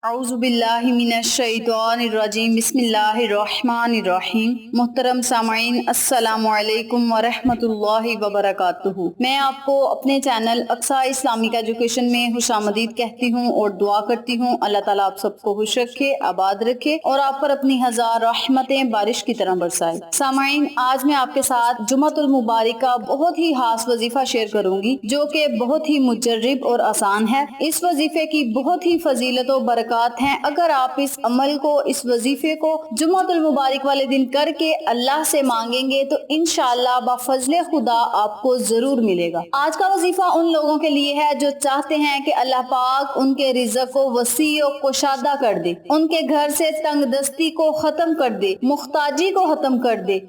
اعوذ باللہ من الشیطان الرجیم بسم اللہ الرحمن الرحیم۔ محترم سامعین، السلام علیکم ورحمۃ اللہ وبرکاتہ۔ میں آپ کو اپنے چینل اقصیٰ اسلامک ایجوکیشن میں خوش آمدید کہتی ہوں اور دعا کرتی ہوں اللہ تعالیٰ آپ سب کو خوش رکھے، آباد رکھے اور آپ پر اپنی ہزار رحمتیں بارش کی طرح برسائے۔ سامعین، آج میں آپ کے ساتھ جمعۃ المبارک کا بہت ہی خاص وظیفہ شیئر کروں گی جو کہ بہت ہی مجرب اور آسان ہے۔ اس وظیفے کی بہت ہی فضیلت و برکات ہیں۔ اگر آپ اس عمل کو، اس وظیفے کو جمعۃ المبارک والے دن کر کے اللہ سے مانگیں گے تو انشاءاللہ بفضل خدا آپ کو ضرور ملے گا۔ آج کا وظیفہ ان لوگوں کے لیے ہے جو چاہتے ہیں کہ اللہ پاک ان کے رزق کو وسیع و کشادہ کر دے، ان کے گھر سے تنگ دستی کو ختم کر دے، محتاجی کو ختم کر دے،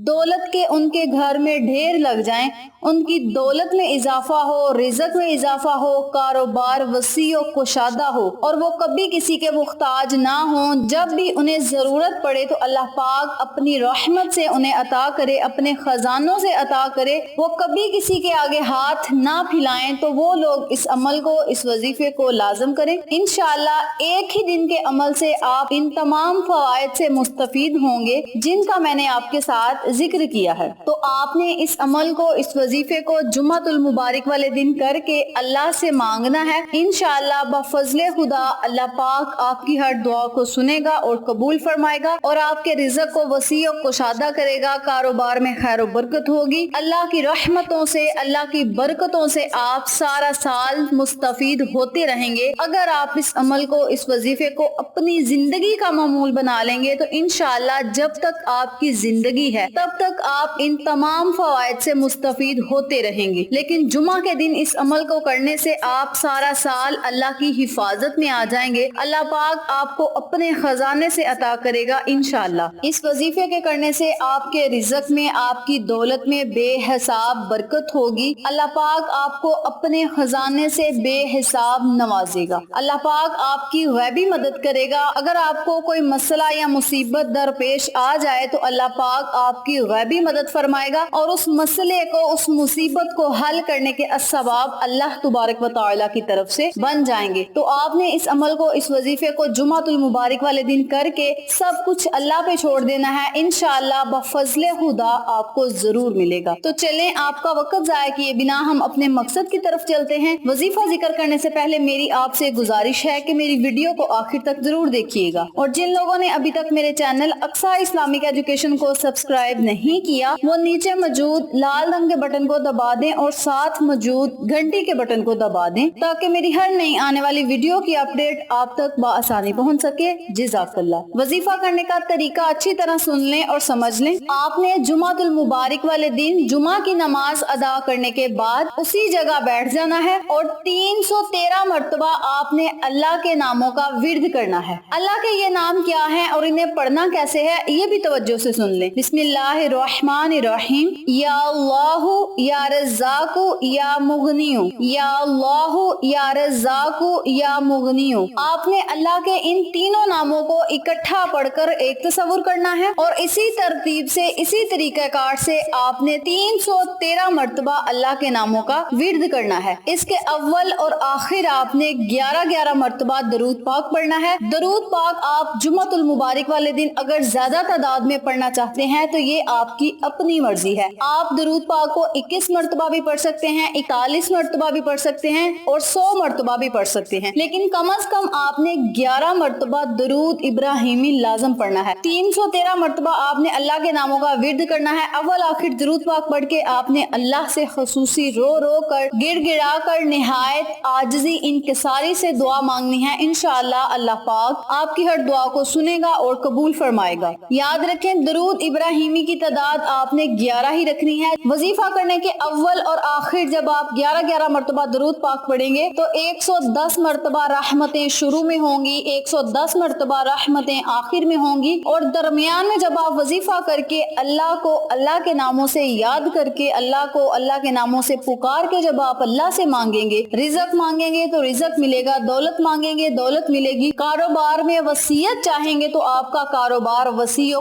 دولت کے ان کے گھر میں ڈھیر لگ جائیں، ان کی دولت میں اضافہ ہو، رزق میں اضافہ ہو، کاروبار وسیع و کشادہ ہو اور وہ کبھی کسی کے محتاج نہ ہوں۔ جب بھی انہیں ضرورت پڑے تو اللہ پاک اپنی رحمت سے انہیں عطا کرے، اپنے خزانوں سے عطا کرے، وہ کبھی کسی کے آگے ہاتھ نہ پھیلائیں تو وہ لوگ اس عمل کو، اس وظیفے کو لازم کریں۔ انشاءاللہ ایک ہی دن کے عمل سے آپ ان تمام فوائد سے مستفید ہوں گے جن کا میں نے آپ کے ساتھ ذکر کیا ہے۔ تو آپ نے اس عمل کو، اس وظیفے کو جمعۃ المبارک والے دن کر کے اللہ سے مانگنا ہے۔ انشاءاللہ بفضل خدا اللہ پاک آپ کی ہر دعا کو سنے گا اور قبول فرمائے گا اور آپ کے رزق کو وسیع و کشادہ کرے گا، کاروبار میں خیر و برکت ہوگی۔ اللہ کی رحمتوں سے، اللہ کی برکتوں سے آپ سارا سال مستفید ہوتے رہیں گے۔ اگر آپ اس عمل کو، اس وظیفے کو اپنی زندگی کا معمول بنا لیں گے تو انشاءاللہ جب تک آپ کی زندگی ہے تب تک آپ ان تمام فوائد سے مستفید ہوتے رہیں گے۔ لیکن جمعہ کے دن اس عمل کو کرنے سے آپ سارا سال اللہ کی حفاظت میں آ جائیں گے۔ اللہ پاک آپ کو اپنے خزانے سے عطا کرے گا انشاءاللہ۔ اس وظیفے کے کرنے سے آپ کے رزق میں، آپ کی دولت میں بے حساب برکت ہوگی۔ اللہ پاک آپ کو اپنے خزانے سے بے حساب نوازے گا۔ اللہ پاک آپ کی غیبی مدد کرے گا۔ اگر آپ کو کوئی مسئلہ یا مصیبت درپیش آ جائے تو اللہ پاک آپ کی غیبی مدد فرمائے گا اور اس مسئلے کو، اس مصیبت کو حل کرنے کے اسباب اللہ تبارک و تعالی کی طرف سے بن جائیں گے۔ تو آپ نے اس عمل کو، اس وظیفے کو جمعۃ المبارک والے دن کر کے سب کچھ اللہ پہ چھوڑ دینا ہے۔ انشاءاللہ بفضل خدا آپ کو ضرور ملے گا۔ تو چلیں آپ کا وقت ضائع کیے بنا ہم اپنے مقصد کی طرف چلتے ہیں۔ وظیفہ ذکر کرنے سے پہلے میری آپ سے گزارش ہے کہ میری ویڈیو کو آخر تک ضرور دیکھیے گا اور جن لوگوں نے ابھی تک میرے چینل اقصیٰ اسلامک ایجوکیشن کو سبسکرائب نہیں کیا وہ نیچے موجود لال رنگ کے بٹن کو دبا دیں اور ساتھ موجود گھنٹی کے بٹن کو دبا دیں تاکہ میری ہر نئی آنے والی ویڈیو کی اپڈیٹ آپ تک بآسانی پہنچ سکے۔ جزاک اللہ۔ وظیفہ کرنے کا طریقہ اچھی طرح سن لیں اور سمجھ لیں۔ آپ نے جمعۃ المبارک والے دن جمعہ کی نماز ادا کرنے کے بعد اسی جگہ بیٹھ جانا ہے اور 313 مرتبہ آپ نے اللہ کے ناموں کا ورد کرنا ہے۔ اللہ کے یہ نام کیا ہیں اور انہیں پڑھنا کیسے ہے یہ بھی توجہ سے سن لیں۔ بسم اللہ الرحمن الرحیم۔ یا اللہ یا رزاق یا مغنیو، یا اللہ یا رزاق یا مغنیو۔ آپ نے اللہ کے ان تینوں ناموں کو اکٹھا پڑھ کر ایک تصور کرنا ہے اور اسی ترتیب سے، اسی طریقہ کار سے آپ نے 313 مرتبہ اللہ کے ناموں کا ورد کرنا ہے۔ اس کے اول اور آخر آپ نے 11 مرتبہ درود پاک پڑھنا ہے۔ درود پاک آپ جمعۃ المبارک والے دن اگر زیادہ تعداد میں پڑھنا چاہتے ہیں تو یہ آپ کی اپنی مرضی ہے۔ آپ درود پاک کو 21 مرتبہ بھی پڑھ سکتے ہیں، 41 مرتبہ بھی پڑھ سکتے ہیں اور 100 مرتبہ بھی پڑھ سکتے ہیں، لیکن کم از کم آپ نے 11 مرتبہ درود ابراہیمی لازم پڑھنا ہے۔ 313 مرتبہ آپ نے اللہ کے ناموں کا ورد کرنا ہے۔ اول آخر درود پاک پڑھ کے آپ نے اللہ سے خصوصی رو رو کر، گڑ گڑا کر، نہایت عاجزی انکساری سے دعا مانگنی ہے۔ انشاءاللہ اللہ پاک آپ کی ہر دعا کو سنے گا اور قبول فرمائے گا۔ یاد رکھیں درود ابراہیمی کی تعداد آپ نے 11 ہی رکھنی ہے۔ وظیفہ کرنے کے اول اور آخر جب آپ 11 مرتبہ درود پاک پڑھیں گے تو 110 مرتبہ رحمتیں شروع میں ہوں گی، 110 مرتبہ رحمتیں آخر میں ہوں گی اور درمیان میں جب آپ وظیفہ کر کے اللہ کو اللہ کے ناموں سے یاد کر کے، اللہ کو اللہ کے ناموں سے پکار کے جب آپ اللہ سے مانگیں گے، رزق مانگیں گے تو رزق ملے گا، دولت مانگیں گے دولت ملے گی، کاروبار میں وسعت چاہیں گے تو آپ کا کاروبار وسیع و